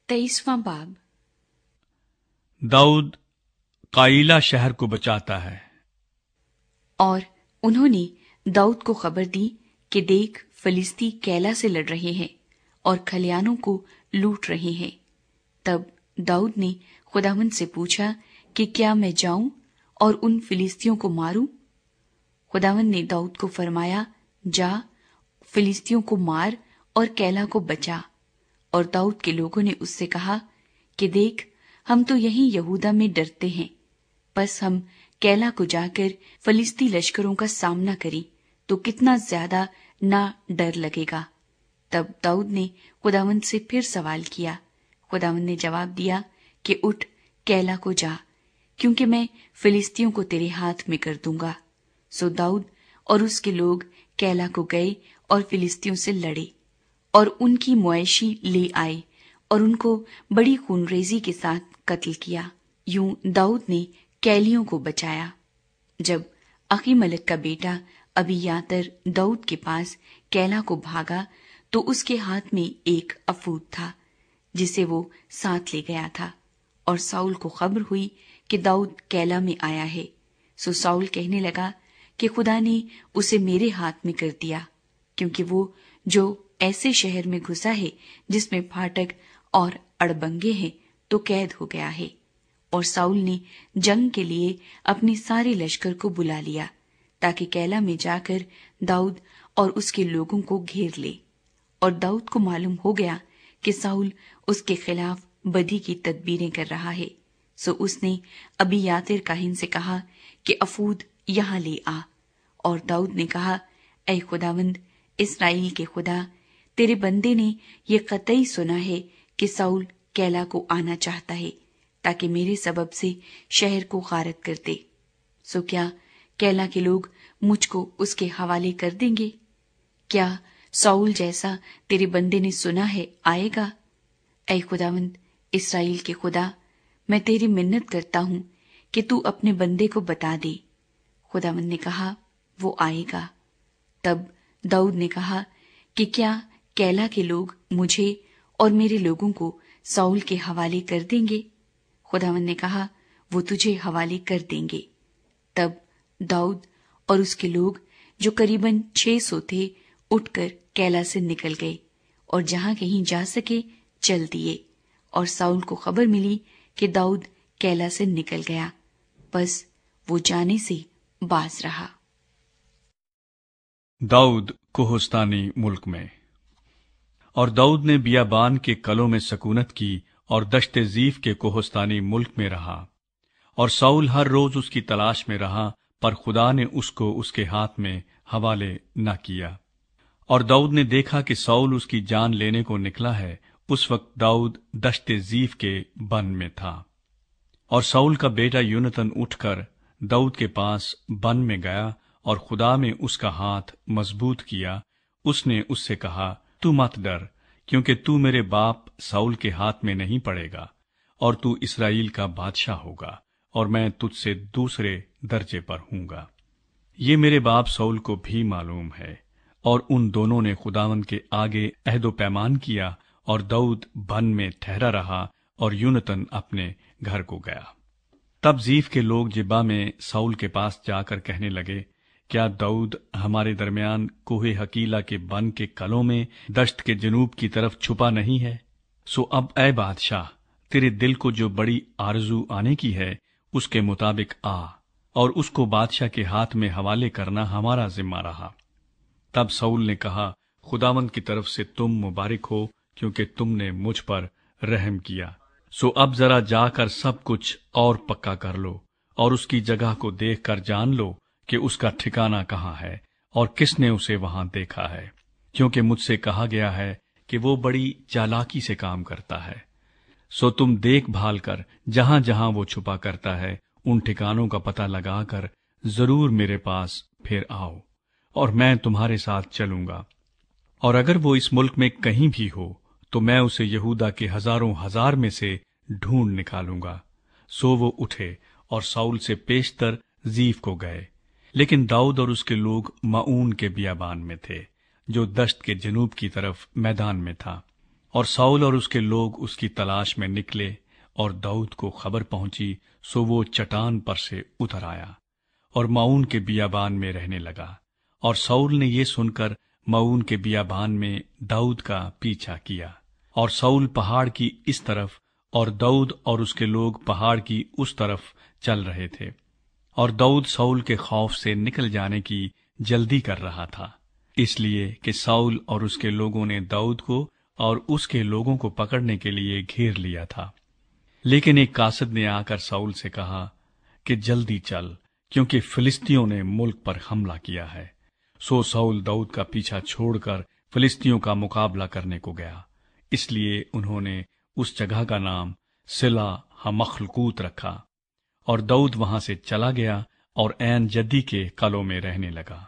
23वां बाब। दाऊद काइला शहर को बचाता है। और उन्होंने दाऊद को खबर दी कि देख, फिलिस्ती कैला से लड़ रहे हैं और खलियानों को लूट रहे हैं। तब दाऊद ने खुदावंद से पूछा कि क्या मैं जाऊं और उन फिलिस्तियों को मारूं? खुदावंद ने दाऊद को फरमाया, जा, फिलिस्तियों को मार और कैला को बचा। और दाऊद के लोगों ने उससे कहा कि देख, हम तो यहीं यहूदा में डरते हैं, बस हम कैला को जाकर फलिस्ती लश्करों का सामना करें तो कितना ज्यादा ना डर लगेगा। तब दाऊद ने खुदावंद से फिर सवाल किया। खुदावंद ने जवाब दिया कि उठ, कैला को जा, क्योंकि मैं फिलिस्तियों को तेरे हाथ में कर दूंगा। सो दाऊद और उसके लोग कैला को गए और फिलिस्तियों से लड़े और उनकी मुआयशी ले आए और उनको बड़ी खूनरेजी के साथ कत्ल किया। यूं दाऊद ने कैलियों को बचाया। जब अहीमलक का बेटा अबीयातर दाऊद के पास कैला को भागा तो उसके हाथ में एक अफूद था जिसे वो साथ ले गया था। और साउल को खबर हुई कि दाऊद कैला में आया है। सो साउल कहने लगा कि खुदा ने उसे मेरे हाथ में कर दिया, क्योंकि वो जो ऐसे शहर में घुसा है जिसमें फाटक और अड़बंगे हैं तो कैद हो गया है। और साउल ने जंग के लिए अपने सारे लश्कर को बुला लिया ताकि कैला में जाकर दाऊद और उसके लोगों को घेर ले। और दाऊद को मालूम हो गया कि साउल उसके खिलाफ बदी की तदबीरें कर रहा है। सो उसने अबीयातिर काहिन से कहा कि अफूद यहाँ ले आ। और दाऊद ने कहा, ऐ खुदावंद इस्राएल के खुदा, तेरे बंदे ने ये कतई सुना है कि साउल कैला को आना चाहता है ताकि मेरे सबब से शहर को गारत कर दे। सो क्या कैला के लोग मुझको उसके हवाले कर देंगे? क्या साउल जैसा तेरे बंदे ने सुना है आएगा? ऐ खुदावंद इस्राएल के खुदा, मैं तेरी मिन्नत करता हूं कि तू अपने बंदे को बता दे। खुदावंद ने कहा, वो आएगा। तब दाऊद ने कहा कि क्या कैला के लोग मुझे और मेरे लोगों को साउल के हवाले कर देंगे? खुदावंद ने कहा, वो तुझे हवाले कर देंगे। तब दाऊद और उसके लोग जो करीबन 600 थे उठकर कैला से निकल गए और जहां कहीं जा सके चल दिए। और साउल को खबर मिली कि दाऊद कैला से निकल गया, बस वो जाने से बाज रहा। दाऊद कोहस्तानी मुल्क में। और दाऊद ने बियाबान के कलों में सकूनत की और दश्ते जीफ के कोहस्तानी मुल्क में रहा। और साउल हर रोज उसकी तलाश में रहा, पर खुदा ने उसको उसके हाथ में हवाले न किया। और दाऊद ने देखा कि साउल उसकी जान लेने को निकला है। उस वक्त दाऊद दश्ते जीफ के बन में था। और साउल का बेटा यूनतन उठकर दाऊद के पास बन में गया और खुदा में उसका हाथ मजबूत किया। उसने उससे कहा, तू मत डर, क्योंकि तू मेरे बाप साउल के हाथ में नहीं पड़ेगा और तू इस्राएल का बादशाह होगा और मैं तुझसे दूसरे दर्जे पर हूंगा। ये मेरे बाप साउल को भी मालूम है। और उन दोनों ने खुदावंद के आगे अहदो पैमान किया और दाऊद बन में ठहरा रहा और यूनतन अपने घर को गया। तब जीफ के लोग जिब्बा में साउल के पास जाकर कहने लगे, क्या दाऊद हमारे दरमियान कोहे हकीला के बन के कलों में दश्त के जनूब की तरफ छुपा नहीं है? सो अब ऐ बादशाह, तेरे दिल को जो बड़ी आरजू आने की है उसके मुताबिक आ और उसको बादशाह के हाथ में हवाले करना हमारा जिम्मा रहा। तब साउल ने कहा, खुदावंद की तरफ से तुम मुबारक हो, क्योंकि तुमने मुझ पर रहम किया। सो अब जरा जाकर सब कुछ और पक्का कर लो और उसकी जगह को देखकर जान लो कि उसका ठिकाना कहाँ है और किसने उसे वहां देखा है, क्योंकि मुझसे कहा गया है कि वो बड़ी चालाकी से काम करता है। सो तुम देखभाल कर जहां जहां वो छुपा करता है उन ठिकानों का पता लगाकर जरूर मेरे पास फिर आओ और मैं तुम्हारे साथ चलूंगा। और अगर वो इस मुल्क में कहीं भी हो तो मैं उसे यहूदा के हजारों हजार में से ढूंढ निकालूंगा। सो वो उठे और साउल से पेशतर जीफ को गए। लेकिन दाऊद और उसके लोग माऊन के बियाबान में थे, जो दश्त के जनूब की तरफ मैदान में था। اور ساؤل اور اس کے لوگ اس کی تلاش میں نکلے، اور داؤد کو خبر پہنچی، سو وہ چٹان پر سے اتر آیا اور معون کے بیابان میں رہنے لگا۔ اور ساؤل نے یہ سن کر معون کے بیابان میں داؤد کا پیچھا کیا، اور ساؤل پہاڑ کی اس طرف اور داؤد اور اس کے لوگ پہاڑ کی اس طرف چل رہے تھے، اور داؤد ساؤل کے خوف سے نکل جانے کی جلدی کر رہا تھا، اس لیے کہ ساؤل اور اس کے لوگوں نے داؤد کو اور اس کے لوگوں کو پکڑنے کے لیے گھیر لیا تھا۔ لیکن ایک قاصد نے آ کر ساؤل سے کہا کہ جلدی چل، کیونکہ فلسطینیوں نے ملک پر حملہ کیا ہے۔ سو ساؤل داؤد کا پیچھا چھوڑ کر فلسطینیوں کا مقابلہ کرنے کو گیا، اس لیے انہوں نے اس جگہ کا نام سلا ہمخلقوت رکھا، اور داؤد وہاں سے چلا گیا اور عین جدی کے قلعوں میں رہنے لگا۔